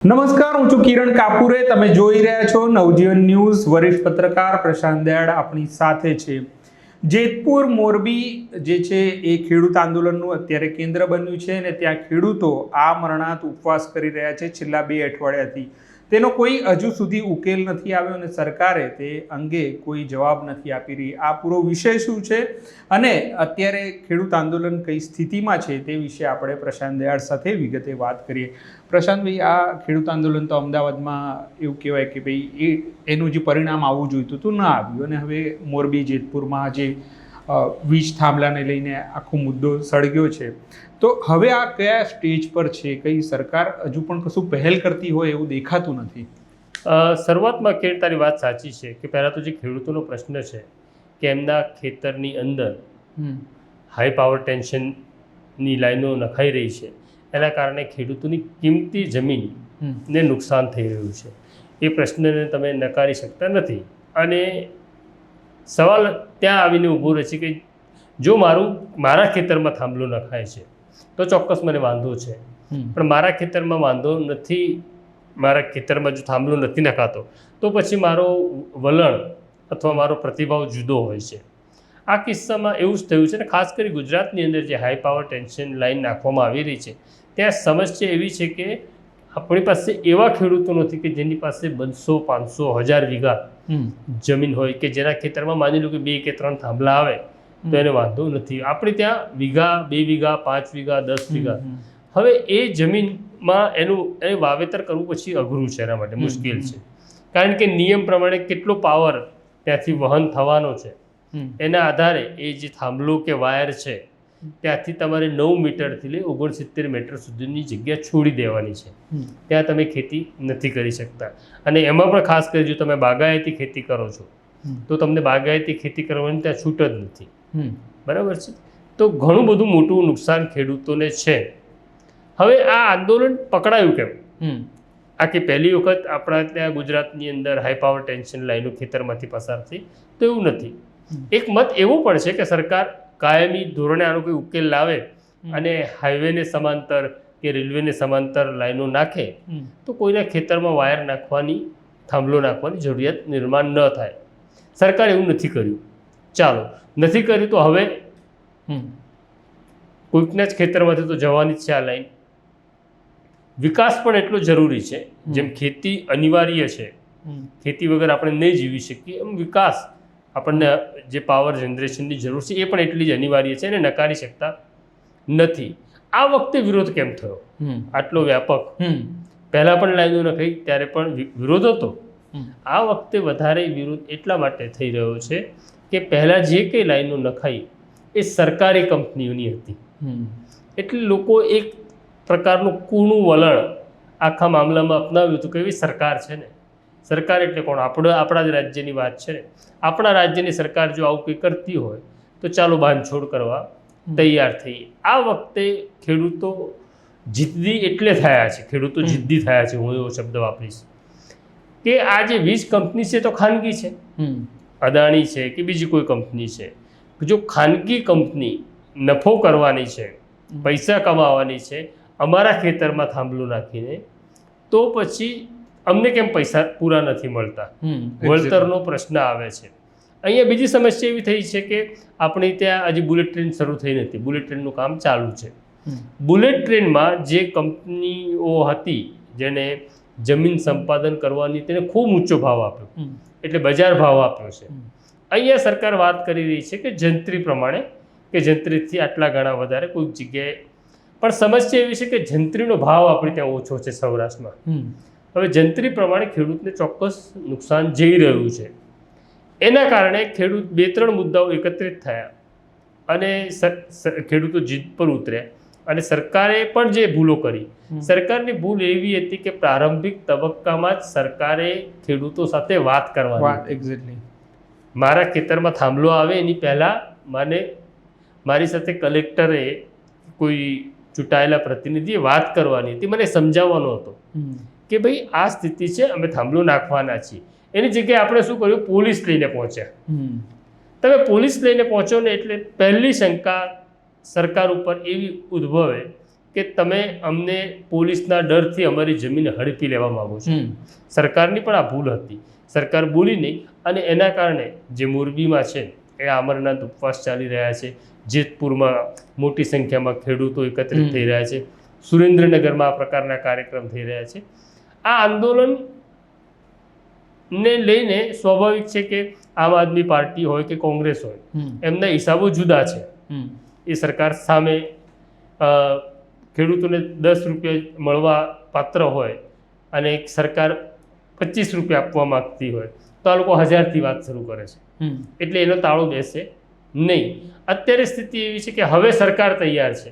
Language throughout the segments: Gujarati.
નમસ્કાર, હું છું કિરણ કાપુરે. તમે જોઈ રહ્યા છો નવજીવન ન્યૂઝ. વરિષ્ઠ પત્રકાર પ્રશાંત દયાળ આપણી સાથે છે. જેતપુર મોરબી જે છે એ ખેડૂત આંદોલનનું અત્યારે કેન્દ્ર બન્યું છે અને ત્યાં ખેડૂતો આ મરણાત ઉપવાસ કરી રહ્યા છે છેલ્લા 2 અઠવાડિયાથી. તેનો કોઈ હજુ સુધી ઉકેલ નથી આવ્યો અને સરકારે તે અંગે કોઈ જવાબ નથી આપી રહી. આ પૂરો વિષય શું છે અને અત્યારે ખેડૂત આંદોલન કઈ સ્થિતિમાં છે તે વિશે આપણે પ્રશાંત દયાળ સાથે વિગતે વાત કરીએ. પ્રશાંતભાઈ, આ ખેડૂત આંદોલન તો અમદાવાદમાં એવું કહેવાય કે ભાઈ એનું જે પરિણામ આવવું જોઈતું હતું ના આવ્યું અને હવે મોરબી જેતપુરમાં જે વીજ થાંભલાને લઈને આખો મુદ્દો સળગ્યો છે, તો હવે આ કયા સ્ટેજ પર છે? કઈ સરકાર હજુ પણ કશું પહેલ કરતી હોય એવું દેખાતું નથી. શરૂઆતમાં ખેડ તારી વાત સાચી છે કે પહેલાં તો જે ખેડૂતોનો પ્રશ્ન છે કે એમના ખેતરની અંદર હાઈ પાવર ટેન્શનની લાઈનો નખાઈ રહી છે, એના કારણે ખેડૂતોની કિંમતી જમીનને નુકસાન થઈ રહ્યું છે. એ પ્રશ્નને તમે નકારી શકતા નથી અને સવાલ ત્યાં આવીને ઊભો રહે છે કે જો મારા ખેતરમાં થાંભલો નખાય છે તો ચોક્કસ મને વાંધો છે, પણ મારા ખેતરમાં વાંધો નથી. મારા ખેતરમાં જો થાંભલો નથી નખાતો તો પછી મારો વલણ અથવા મારો પ્રતિભાવ જુદો હોય છે. આ કિસ્સામાં એવું જ થયું છે ને, ખાસ કરી ગુજરાતની અંદર જે હાઈ પાવર ટેન્શન લાઈન નાખવામાં આવી રહી છે ત્યાં સમસ્યા એવી છે કે આપણી પાસે એવા ખેડૂતો નથી કે જેની પાસે 200, 500, 1000 વીઘા જમીન હોય કે જેના ખેતરમાં માની લો કે 2 કે 3 થાંભલા આવે તો એને વાંધો નથી. આપણે ત્યાં વીઘા, 2 વીઘા, 5 વીઘા, 10 વીઘા. હવે એ જમીનમાં એ વાવેતર કરવું પછી અઘરું છે, એના માટે મુશ્કેલ છે. કારણ કે નિયમ પ્રમાણે કેટલો પાવર ત્યાંથી વહન થવાનો છે એના આધારે એ જે થાંભલો કે વાયર છે ત્યાંથી તમારે 9 મીટરથી લઈ 69 મીટર સુધીની જગ્યા છોડી દેવાની છે. ત્યાં તમે ખેતી નથી કરી શકતા. અને એમાં પણ ખાસ કરી જો તમે બાગાયતી ખેતી કરો છો તો તમને બાગાયતી ખેતી કરવાની ત્યાં છૂટ જ નથી. બરાબર છે? તો ઘણું બધું મોટું નુકસાન ખેડૂતોને છે. હવે આ આંદોલન પકડાયું કેમ? આખી પહેલી વખત આપણા ત્યાં ગુજરાતની અંદર હાઈ પાવર ટેન્શન લાઈનો ખેતરમાંથી પસાર થઈ તો એવું નથી. એક મત એવો પણ છે કે સરકાર કાયમી ધોરણે આનો કોઈ ઉકેલ લાવે અને હાઈવેને સમાંતર કે રેલવેને સમાંતર લાઈનો નાખે તો કોઈના ખેતરમાં વાયર નાખવાની, થાંભલો નાખવાની જરૂરિયાત નિર્માણ ન થાય. સરકારે એવું નથી કર્યું. ચાલો, નથી કર્યું તો હવે કોઈકના જ ખેતરમાંથી તો જવાની જ છે આ લાઈન. વિકાસ પણ એટલો જરૂરી છે. જેમ ખેતી અનિવાર્ય છે, ખેતી વગર આપણે નહીં જીવી શકીએ, એમ વિકાસ આપણને જે પાવર જનરેશનની જરૂર છે એ પણ એટલી જ અનિવાર્ય છે અને નકારી શકતા નથી. આ વખતે વિરોધ કેમ થયો આટલો વ્યાપક? પહેલાં પણ લાઈનો નખાઈ ત્યારે પણ વિરોધ હતો. આ વખતે વધારે વિરોધ એટલા માટે થઈ રહ્યો છે કે પહેલાં જે કંઈ લાઈનો નખાઈ એ સરકારી કંપનીઓની હતી. એટલે લોકો એક પ્રકારનું કૂણું વલણ આખા મામલામાં અપનાવ્યું હતું કે એવી સરકાર છે ને. સરકાર એટલે કોણ? આપણા જ રાજ્યની વાત છે ને. આપણા રાજ્યની સરકાર જો આવું કંઈ કરતી હોય તો ચાલો બાંધછોડ કરવા તૈયાર થઈએ. આ વખતે ખેડૂતો જિદ્દી એટલે થયા છે, ખેડૂતો જિદ્દી થયા છે, હું એવો શબ્દ વાપરીશ કે આ જે વીજ કંપની છે તો ખાનગી છે, અદાણી છે કે બીજી કોઈ કંપની છે. જો ખાનગી કંપની નફો કરવાની છે, પૈસા કમાવાની છે અમારા ખેતરમાં થાંભલો નાખીને, તો પછી અમને કેમ પૈસા પૂરા નથી મળતા? વળતરનો પ્રશ્ન આવે છે. અહીંયા બીજી સમસ્યા એવી થઈ છે કે આપણે ત્યાં હજી બુલેટ ટ્રેન શરૂ થઈ નથી. બુલેટ ટ્રેનનું કામ ચાલુ છે. બુલેટ ટ્રેનમાં જે કંપનીઓ હતી જેને જમીન સંપાદન કરવાની, તેને ખૂબ ઊંચો ભાવ આપ્યો, એટલે બજાર ભાવ આપ્યો છે. અહીંયા સરકાર વાત કરી રહી છે કે જંત્રી પ્રમાણે, કે જંત્રીથી આટલા ગણા વધારે કોઈક જગ્યાએ. પણ સમસ્યા એવી છે કે જંત્રીનો ભાવ આપણે ત્યાં ઓછો છે સૌરાષ્ટ્રમાં. હવે જંત્રી પ્રમાણે ખેડૂતને ચોક્કસ નુકસાન જઈ રહ્યું છે. એના કારણે ખેડૂત 2-3 મુદ્દાઓ એકત્રિત થયા અને ખેડૂતો જીદ પર ઉતર્યા અને સરકારે પણ જે ભૂલો કરી. સરકારની ભૂલ એવી હતી કે પ્રારંભિક તબક્કામાં જ સરકારે ખેડૂતો સાથે વાત કરવાની. એક્ઝેક્ટલી. મારા ખેતરમાં થાંભલો આવે એની પહેલાં મારી સાથે કલેક્ટરે કોઈ ચૂંટાયેલા પ્રતિનિધિએ વાત કરવાની હતી, મને સમજાવવાનો હતો કે ભાઈ આ સ્થિતિ છે, અમે થાંભલો નાખવાના છીએ. એની જગ્યાએ આપણે શું કર્યું? પોલીસ લઈને પહોંચ્યા. તમે પોલીસ લઈને પહોંચો ને એટલે પહેલી શંકા સરકાર ઉપર એવી ઉદ્ભવે કે તમે અમને પોલીસના ડરથી અમારી જમીન હડપી લેવા માંગો છો. સરકારની પણ આ ભૂલ હતી, સરકાર બોલી નહીં અને એના કારણે જે મોરબીમાં છે એ અમરનાથ ઉપવાસ ચાલી રહ્યા છે, જેતપુરમાં મોટી સંખ્યામાં ખેડૂતો એકત્રિત થઈ રહ્યા છે, સુરેન્દ્રનગરમાં આ પ્રકારના કાર્યક્રમ થઈ રહ્યા છે. આ આંદોલનને લઈને સ્વાભાવિક છે કે આમ આદમી પાર્ટી હોય કે કોંગ્રેસ હોય એમના હિસાબો જુદા છે. એ સરકાર સામે ખેડૂતોને 10 રૂપિયા મળવા પાત્ર હોય અને સરકાર 25 રૂપિયા આપવા માંગતી હોય તો આ લોકો 1000થી વાત શરૂ કરે છે. એટલે એનો તાળો બેસે નહીં. અત્યારે સ્થિતિ એવી છે કે હવે સરકાર તૈયાર છે.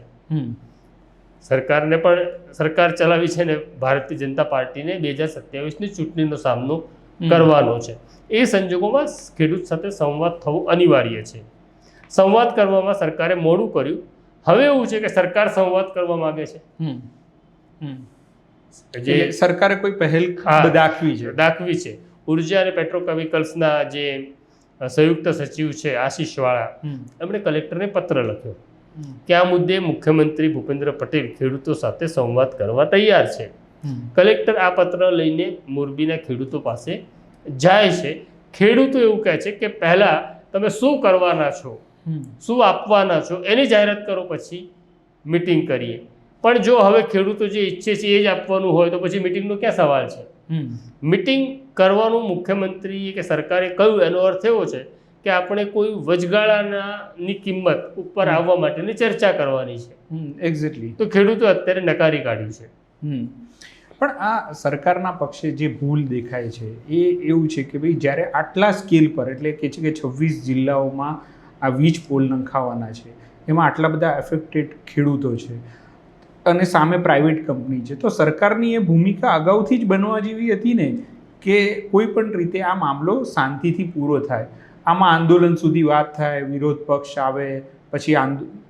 સરકારને પણ સરકાર ચલાવી છે ને ભારતીય જનતા પાર્ટીને 2027ની ચૂંટણીનો સામનો કરવાનો છે. એ સંજોગોમાં ખેડૂત સાથે સંવાદ થવો અનિવાર્ય છે. સંવાદ કરવામાં સરકારે મોડું કર્યું. હવે એવું છે કે સરકાર સંવાદ કરવા માંગે છે. જે સરકારે કોઈ પહેલ દાખવી છે. ઉર્જા અને પેટ્રોકેમિકલ્સના જે સંયુક્ત સચિવ છે આશીષ વાળા, એમણે કલેક્ટરને પત્ર લખ્યો કે આ મુદ્દે મુખ્યમંત્રી ભૂપેન્દ્ર પટેલ ખેડૂતો સાથે સંવાદ કરવા તૈયાર છે. કલેક્ટર આ પત્ર લઈને મોરબીના ખેડૂતો પાસે જાય છે. ખેડૂતો એવું કહે છે કે પહેલા તમે શું કરવાના છો, શું આપવાના છો એની જાહેરાત કરો, પછી મિટિંગ કરીએ. પણ જો હવે ખેડૂતો જે ઈચ્છે છે એ જ આપવાનું હોય તો પછી મિટિંગનો ક્યાં સવાલ છે? મિટિંગ કરવાનું મુખ્યમંત્રીએ કે સરકારે કહ્યું એનો અર્થ એવો છે કે આપણે કોઈ વચગાળાની કિંમત ઉપર આવવા માટેની ચર્ચા કરવાની છે. એક્ઝેક્ટલી. તો ખેડૂતો અત્યારે નકારી કાઢ્યું છે. પણ આ સરકારના પક્ષે જે ભૂલ દેખાય છે એ એવું છે કે ભાઈ જ્યારે આટલા સ્કેલ પર, એટલે કે છે કે 26 જિલ્લાઓમાં આ વીજ પોલ નંખાવાના છે, એમાં આટલા બધા એફેક્ટેડ ખેડૂતો છે અને સામે પ્રાઇવેટ કંપની છે, તો સરકારની એ ભૂમિકા અગાઉથી જ બનવા જેવી હતી ને કે કોઈ પણ રીતે આ મામલો શાંતિથી પૂરો થાય. આમાં આંદોલન સુધી વાત થાય, વિરોધ પક્ષ આવે, પછી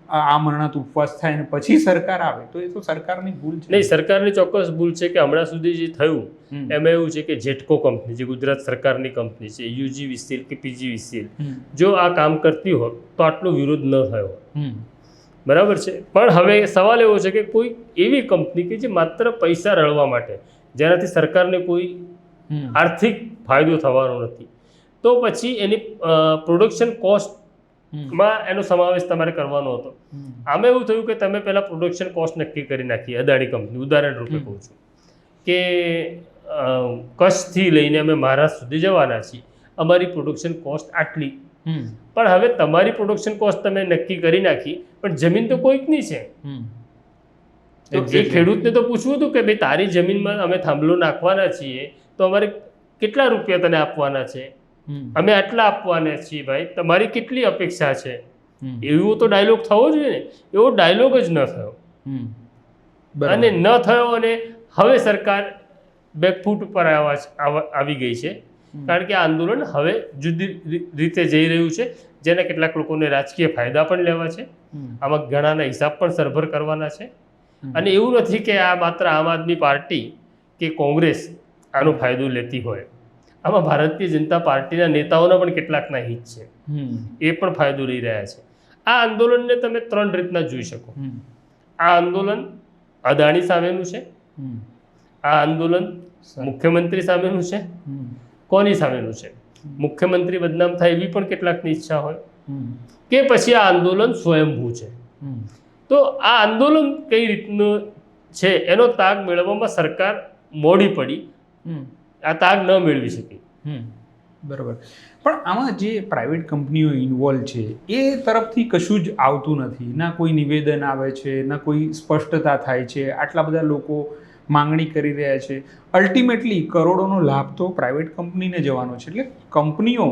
અમરનાથ ઉપવાસ થાય અને પછી સરકાર આવે, તો એ તો સરકારની ભૂલ છે. નહીં, સરકારની ચોક્કસ ભૂલ છે કે હમણાં સુધી જે થયું એમાં એવું છે કે જેટકો કંપની, જે ગુજરાત સરકારની કંપની છે, UGVCL કે PGVCL, જો આ કામ કરતી હોત તો આટલો વિરોધ ન થયો. બરાબર છે. પણ હવે સવાલ એવો છે કે કોઈ એવી કંપની કે જે માત્ર પૈસા રળવા માટે, જેનાથી સરકારને કોઈ આર્થિક ફાયદો થવાનો નથી, તો પછી એની પ્રોડક્શન કોસ્ટમાં એનો સમાવેશ તમારે કરવાનો હતો. આમાં એવું થયું કે તમે પહેલાં પ્રોડક્શન કોસ્ટ નક્કી કરી નાખી. અદાણી કંપની, ઉદાહરણ રૂપે કહું છું કે કચ્છથી લઈને અમે મહારાષ્ટ્ર સુધી જવાના છીએ, અમારી પ્રોડક્શન કોસ્ટ આટલી. પણ હવે તમારી પ્રોડક્શન કોસ્ટ તમે નક્કી કરી નાખી, પણ જમીન તો કોઈકની છે. તો એ ખેડૂતને તો પૂછવું હતું કે ભાઈ તારી જમીનમાં અમે થાંભલો નાખવાના છીએ તો અમારે કેટલા રૂપિયા તને આપવાના છે, અમે આટલા આપવાના છીએ ભાઈ, તમારી કેટલી અપેક્ષા છે. એવો તો ડાયલોગ થવો જોઈએ ને. એવો ડાયલોગ જ ન થયો અને ન થયો. અને હવે સરકાર બેકફૂટ ઉપર આવી ગઈ છે, કારણ કે આ આંદોલન હવે જુદી રીતે જઈ રહ્યું છે, જેના કેટલાક લોકોને રાજકીય ફાયદા પણ લેવા છે. આમાં ઘણાના હિસાબ પણ સરભર કરવાના છે. અને એવું નથી કે આ માત્ર આમ આદમી પાર્ટી કે કોંગ્રેસ આનો ફાયદો લેતી હોય. આમાં ભારતીય જનતા પાર્ટીના નેતાઓના પણ કેટલાકના હિત છે, એ પણ ફાયદો લઈ રહ્યા છે. આ આંદોલનને તમે 3 રીતના જોઈ શકો. આ આંદોલન અદાણી સામેનું છે, આ આંદોલન મુખ્યમંત્રી સામેનું છે. કોની સામેનું છે? મુખ્યમંત્રી બદનામ થાય એવી પણ કેટલાકની ઈચ્છા હોય, કે પછી આ આંદોલન સ્વયંભૂ છે. તો આ આંદોલન કઈ રીતનું છે એનો તાગ મેળવવામાં સરકાર મોડી પડી, આ તાગ ન મેળવી શકી. બરાબર. પણ આમાં જે પ્રાઇવેટ કંપનીઓ ઇન્વોલ્વ છે એ તરફથી કશું જ આવતું નથી. ના કોઈ નિવેદન આવે છે, ના કોઈ સ્પષ્ટતા થાય છે. આટલા બધા લોકો માંગણી કરી રહ્યા છે. અલ્ટિમેટલી કરોડોનો લાભ તો પ્રાઇવેટ કંપનીને જવાનો છે. એટલે કંપનીઓ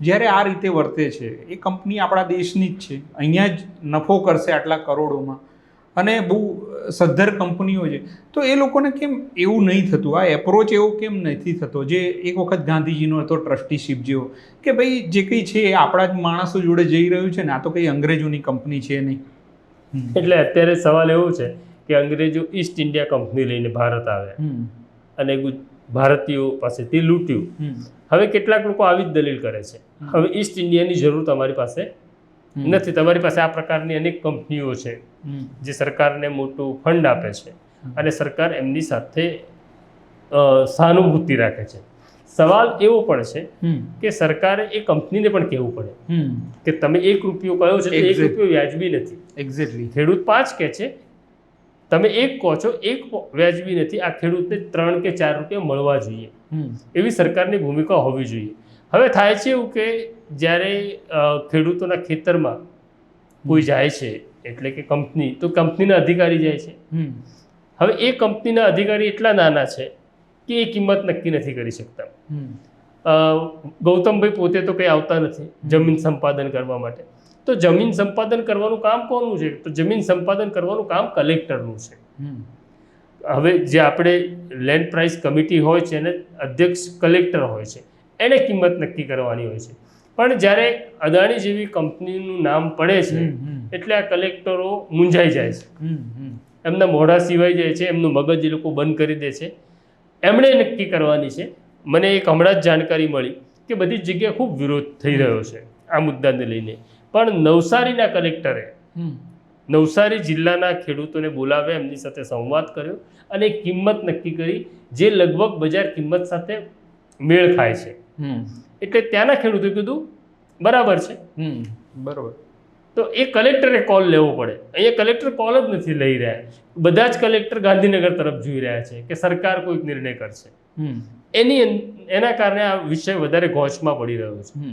જ્યારે આ રીતે વર્તે છે, એ કંપની આપણા દેશની જ છે, અહીંયા જ નફો કરશે આટલા કરોડોમાં, અને બહુ સદ્ધર કંપનીઓ છે. તો એ લોકોને કેમ એવું નહીં થતું? આ એપ્રોચ એવો કેમ નથી થતો જે એક વખત ગાંધીજીનો હતો, ટ્રસ્ટીશીપ જેવો, કે ભાઈ જે કંઈ છે એ આપણા જ માણસો જોડે જઈ રહ્યું છે ને, આ તો કંઈ અંગ્રેજોની કંપની છે નહીં. એટલે અત્યારે સવાલ એવો છે કે અંગ્રેજો ઈસ્ટ ઇન્ડિયા કંપની લઈને ભારત આવ્યા અને ભારતીયો પાસેથી લૂંટ્યું. હવે કેટલાક લોકો આવી જ દલીલ કરે છે, હવે ઈસ્ટ ઇન્ડિયાની જરૂર તમારી પાસે નથી. તમારી પાસે આ પ્રકારની અનેક કંપનીઓ છે જે સરકારને મોટું ફંડ આપે છે અને સરકાર એમની સાથે સહાનુભૂતિ રાખે છે. સવાલ એવો પણ છે કે સરકારે એ કંપનીને પણ કહેવું પડે કે તમે ₹1 કહ્યો છે તો ₹1 વ્યાજબી નથી. એક્ઝેક્ટલી. ખેડૂત 5 કહે છે, તમે 1 કહો છો, 1 વ્યાજબી નથી. આ ખેડૂતને 3 કે 4 રૂપિયા મળવા જોઈએ, એવી સરકારની ભૂમિકા હોવી જોઈએ. હવે થાય છે એવું કે જ્યારે ખેડૂતોના ખેતરમાં કોઈ જાય છે, એટલે કે કંપની, તો કંપનીના અધિકારી જાય છે. હવે એ કંપનીના અધિકારી એટલા નાના છે કે એ કિંમત નક્કી નથી કરી શકતા. ગૌતમભાઈ પોતે તો કંઈ આવતા નથી જમીન સંપાદન કરવા માટે. તો જમીન સંપાદન કરવાનું કામ કોનું છે? તો જમીન સંપાદન કરવાનું કામ કલેક્ટરનું છે. હવે જે આપણે લેન્ડ પ્રાઇસ કમિટી હોય છે એને અધ્યક્ષ કલેક્ટર હોય છે, એણે કિંમત નક્કી કરવાની હોય છે. પણ જ્યારે અદાણી જેવી કંપનીનું નામ પડે છે એટલે આ કલેક્ટરો મૂંઝાઈ જાય છે, એમના મોઢા સિવાય જાય છે, એમનું મગજ એ લોકો બંધ કરી દે છે. એમણે નક્કી કરવાની છે. મને એક હમણાં જ જાણકારી મળી કે બધી જ જગ્યાએ ખૂબ વિરોધ થઈ રહ્યો છે આ મુદ્દાને લઈને. પણ નવસારીના કલેક્ટરે નવસારી જિલ્લાના ખેડૂતોને બોલાવ્યા, એમની સાથે સંવાદ કર્યો અને કિંમત નક્કી કરી જે લગભગ બજાર કિંમત સાથે મેળ ખાય છે. એટલે ત્યાંના ખેડૂતોએ કીધું બરાબર છે. બરાબર. તો એ કલેક્ટરે કોલ લેવો પડે. અહીંયા કલેક્ટર કોલ જ નથી લઈ રહ્યા. બધા જ કલેક્ટર ગાંધીનગર તરફ જોઈ રહ્યા છે કે સરકાર કોઈક નિર્ણય કરશે. એના કારણે આ વિષય વધારે ગોચમાં પડી રહ્યો છે.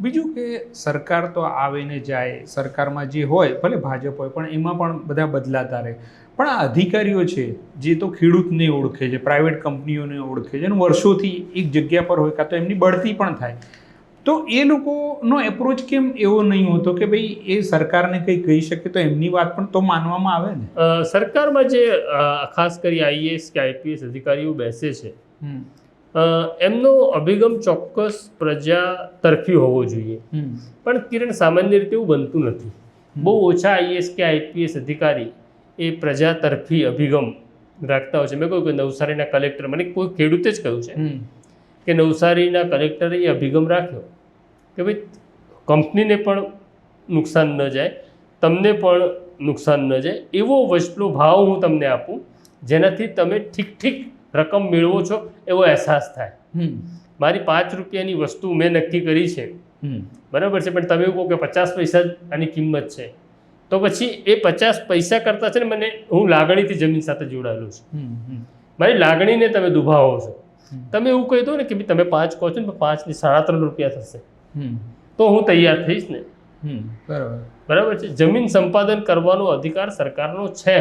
બીજું કે સરકાર તો આવે ને જાય, સરકારમાં જે હોય ભલે ભાજપ હોય પણ એમાં પણ બધા બદલાતા રહે. પણ આ અધિકારીઓ છે જે તો ખેડૂતને ઓળખે છે, પ્રાઇવેટ કંપનીઓને ઓળખે છે અને વર્ષોથી એક જગ્યા પર હોય, કાં તો એમની બઢતી પણ થાય, તો એ લોકોનો એપ્રોચ કેમ એવો નહીં હોતો કે ભાઈ એ સરકારને કંઈ કહી શકે તો એમની વાત પણ તો માનવામાં આવે ને? સરકારમાં જે ખાસ કરી આઈએએસ કે આઈપીએસ અધિકારીઓ બેસે છે, એમનો અભિગમ ચોક્કસ પ્રજા તરફી હોવો જોઈએ. પણ કિરણ, સામાન્ય રીતે એવું બનતું નથી. બહુ ઓછા આઈએએસ કે આઈપીએસ અધિકારી એ પ્રજા તરફી અભિગમ રાખતા હોય છે. મેં કહ્યું કે નવસારીના કલેક્ટર, મને કોઈ ખેડૂતે જ કહ્યું છે કે નવસારીના કલેક્ટરે એ અભિગમ રાખ્યો કે ભાઈ કંપનીને પણ નુકસાન ન જાય, તમને પણ નુકસાન ન જાય, એવો વચલો ભાવ હું તમને આપું જેનાથી તમે ઠીક રકમ મેળવો છો એવો અહેસાસ થાય. મારી ₹5ની વસ્તુ મેં નક્કી કરી છે, બરાબર છે, પણ તમે એવું કહો કે 50 પૈસા જ આની કિંમત છે, તો પછી એ 50 પૈસા કરતાં છે ને મને, હું લાગણીથી જમીન સાથે જોડાયેલો છું. મારી લાગણીને તમે દુભાવો છો. તમે એવું કહી દો ને કે તમે 5 કહો છો ને, 5 ની ₹3.5 થશે, તો હું તૈયાર થઈશ ને. બરાબર છે. જમીન સંપાદન કરવાનો અધિકાર સરકારનો છે.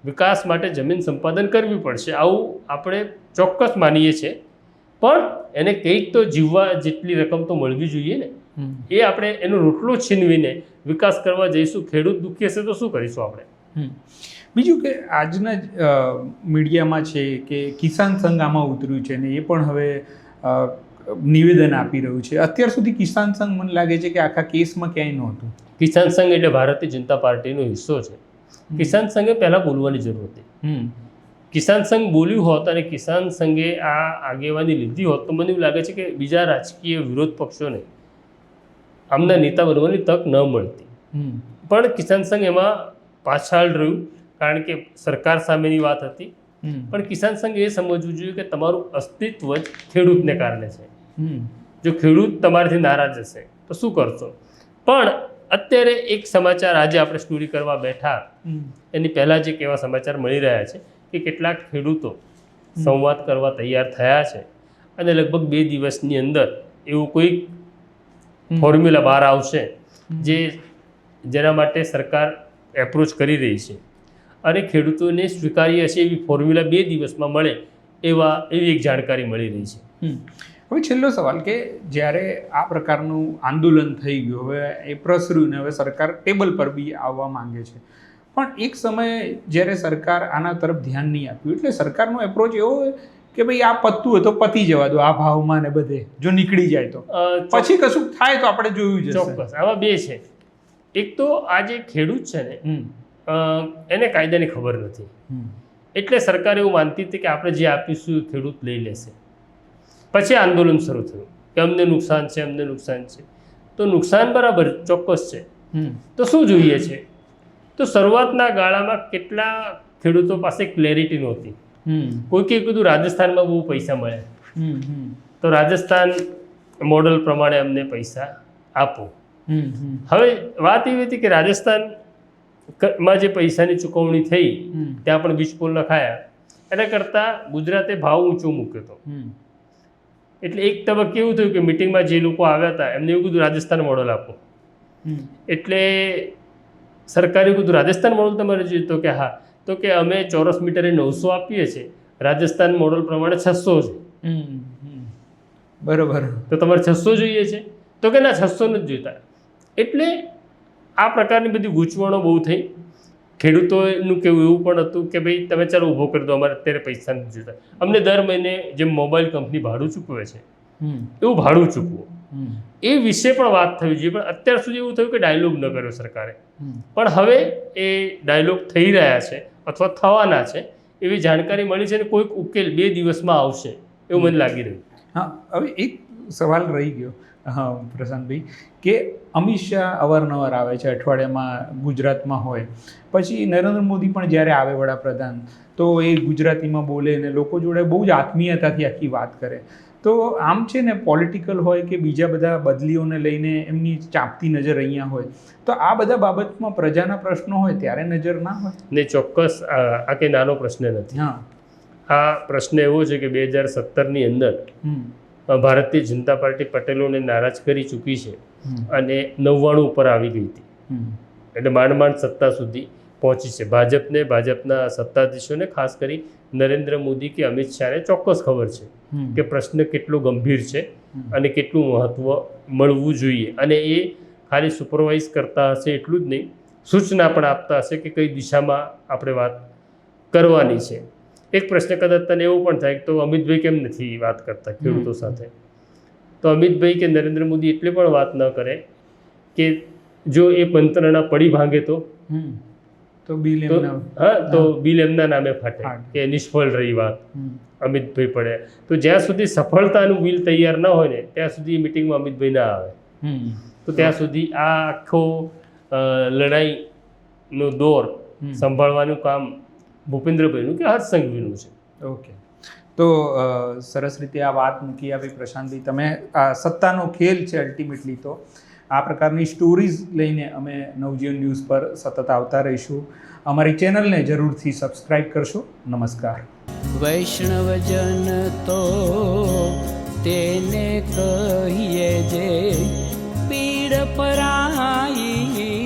વિકાસ માટે જમીન સંપાદન કરવી પડશે, આવું આપણે ચોક્કસ માનીએ છીએ. પણ એને કંઈક તો જીવવા જેટલી રકમ તો મળવી જોઈએ ને. એ આપણે એનો રોટલો છીનવીને વિકાસ કરવા જઈશું, ખેડૂત દુઃખી હશે તો શું કરીશું આપણે? બીજું કે આજના મીડિયામાં છે કે કિસાન સંઘ આમાં ઉતર્યું છે ને એ પણ હવે નિવેદન આપી રહ્યું છે. અત્યાર સુધી કિસાન સંઘ મને લાગે છે કે આખા કેસમાં ક્યાંય નહોતું. કિસાન સંઘ એટલે ભારતીય જનતા પાર્ટીનો હિસ્સો છે. કિસાન સંઘે પહેલાં બોલવાની જરૂર હતી. કિસાન સંઘ બોલ્યું હોત અને કિસાન સંઘે આ આગેવાની લીધી હોત તો મને એવું લાગે છે કે બીજા રાજકીય વિરોધ પક્ષોને આમના નેતા બનવાની તક ન મળતી. પણ કિસાન સંઘ એમાં પાછળ રહ્યું, કારણ કે સરકાર સામેની વાત હતી. પણ કિસાન સંઘ એ સમજવું જોઈએ કે તમારું અસ્તિત્વ જ ખેડૂતને કારણે છે. જો ખેડૂત તમારાથી નારાજ હશે તો શું કરશો? પણ અત્યારે એક સમાચાર આજે આપણે સ્ટોરી કરવા બેઠા એની પહેલાં જે કેવા સમાચાર મળી રહ્યા છે કે કેટલાક ખેડૂતો સંવાદ કરવા તૈયાર થયા છે અને લગભગ 2 દિવસની અંદર એવું કોઈ ફોર્મ્યુલા બહાર આવશે જેના માટે સરકાર એપ્રોચ કરી રહી છે અને ખેડૂતોને સ્વીકાર્ય હશે એવી ફોર્મ્યુલા 2 દિવસમાં મળે એવી એક જાણકારી મળી રહી છે. હવે છેલ્લો સવાલ કે જ્યારે આ પ્રકારનું આંદોલન થઈ ગયું, હવે એ પ્રસર્યું ને હવે સરકાર ટેબલ પર બી આવવા માંગે છે, પણ એક સમયે જ્યારે સરકાર આના તરફ ધ્યાન નહીં આપ્યું એટલે સરકારનો એપ્રોચ એવો હોય કે ભાઈ આ પતતું હોય તો પતી જવા દો, આ ભાવમાં ને બધે જો નીકળી જાય તો પછી કશું થાય તો આપણે જોયું છે. ચોક્કસ આવા 2 છે. એક તો આ જે ખેડૂત છે ને એને કાયદાની ખબર નથી, એટલે સરકાર એવું માનતી હતી કે આપણે જે આપીશું એ ખેડૂત લઈ લેશે. પછી આંદોલન શરૂ થયું કે અમને નુકસાન છે, અમને નુકસાન છે. તો નુકસાન બરાબર ચોક્કસ છે. હમ તો શું જોઈએ છે? તો શરૂઆતના ગાળામાં કેટલા ખેડૂતો પાસે ક્લેરિટી નહોતી. કોઈકે કીધું રાજસ્થાનમાં બહુ પૈસા મળે, તો રાજસ્થાન મોડલ પ્રમાણે અમને પૈસા આપો. હવે વાત એવી હતી કે રાજસ્થાનમાં જે પૈસાની ચૂકવણી થઈ ત્યાં પણ વીજ પોલ નખાયા, એના કરતાં ગુજરાતે ભાવ ઊંચો મૂક્યો હતો. એટલે એક તબક્કે એવું થયું કે મિટિંગમાં જે લોકો આવ્યા હતા એમને એવું કીધું રાજસ્થાન મોડલ આપો. એટલે સરકારે કીધું રાજસ્થાન મોડલ તમારે જોઈએ? તો કે હા. તો કે અમે ચોરસ મીટરે 900 આપીએ છીએ, રાજસ્થાન મોડલ પ્રમાણે 600 છે. બરોબર. તો તમારે 600 જોઈએ છે? તો કે ના, 600 નથી જોઈતા. એટલે આ પ્રકારની બધી ગૂંચવણો બહુ થઈ. ખેડૂતોનું કેવું એવું પણ હતું કે ભાઈ તમે ચાલો ઊભો કરી દો, અમારે અત્યારે પૈસા નથી જોઈતા, અમને દર મહિને જેમ મોબાઈલ કંપની ભાડું ચૂકવે છે એવું ભાડું ચૂકવો. એ વિશે પણ વાત થવી જોઈએ, પણ અત્યાર સુધી એવું થયું કે ડાયલોગ ન કર્યો સરકારે. પણ હવે એ ડાયલોગ થઈ રહ્યા છે અથવા થવાના છે એવી જાણકારી મળી છે, અને કોઈક ઉકેલ 2 દિવસમાં આવશે એવું મને લાગી રહ્યું. હા, હવે એક સવાલ રહી ગયો પ્રશાંતભાઈ, કે અમિત શાહ અવારનવાર આવે છે, અઠવાડિયામાં ગુજરાતમાં હોય, પછી નરેન્દ્ર મોદી પણ જ્યારે આવે વડાપ્રધાન તો એ ગુજરાતીમાં બોલે અને લોકો જોડે બહુ જ આત્મીયતાથી આખી વાત કરે. તો આમ છે ને, પોલિટિકલ હોય કે બીજા બધા બદલીઓને લઈને એમની ચાંપતી નજર અહીંયા હોય, તો આ બધા બાબતમાં પ્રજાના પ્રશ્નો હોય ત્યારે નજર ના હોય ને? ચોક્કસ આ કંઈ નાનો પ્રશ્ન નથી. હા, આ પ્રશ્ન એવો છે કે 2017ની અંદર ભારતીય જનતા પાર્ટી પટેલોને નારાજ કરી ચૂકી છે અને 99 ઉપર આવી ગઈ હતી. એટલે માંડ માંડ સત્તા સુધી પહોંચી છે. ભાજપના સત્તાધીશોને, ખાસ કરી નરેન્દ્ર મોદી કે અમિત શાહને ચોક્કસ ખબર છે કે પ્રશ્ન કેટલો ગંભીર છે અને કેટલું મહત્ત્વ મળવું જોઈએ. અને એ ખાલી સુપરવાઇઝ કરતા હશે એટલું જ નહીં, સૂચના પણ આપતા હશે કે કઈ દિશામાં આપણે વાત કરવાની છે. એક પ્રશ્ન કદાચ તને એવો પણ થાય તો અમિતભાઈ કેમ નથી વાત કરતા ખેડૂતો સાથે? તો અમિતભાઈ કે નરેન્દ્ર મોદી એટલે પણ વાત ન કરે કે જો એ મંત્રણા પડી ભાંગે તો બિલ એમના નામે ફાટે, કે નિષ્ફળ રહી વાત. અમિતભાઈ પડે તો જ્યાં સુધી સફળતાનું બિલ તૈયાર ન હોય ને ત્યાં સુધી મિટિંગમાં અમિતભાઈ ના આવે. તો ત્યાં સુધી આ આખો લડાઈનો દોર સંભાળવાનું કામ ભૂપેન્દ્રભાઈનું કે હર્ષ સંઘવીનું છે. ઓકે, તો સરસ રીતે આ વાત મૂકી આપી પ્રશાંતભાઈ. તમે આ સત્તાનો ખેલ છે અલ્ટિમેટલી, તો આ પ્રકારની સ્ટોરીઝ લઈને અમે નવજીવન ન્યૂઝ પર સતત આવતા રહીશું. અમારી ચેનલને જરૂરથી સબસ્ક્રાઈબ કરશો. નમસ્કાર. વૈષ્ણવજન તો તેને કહીએ જે પીડ પરાઈ.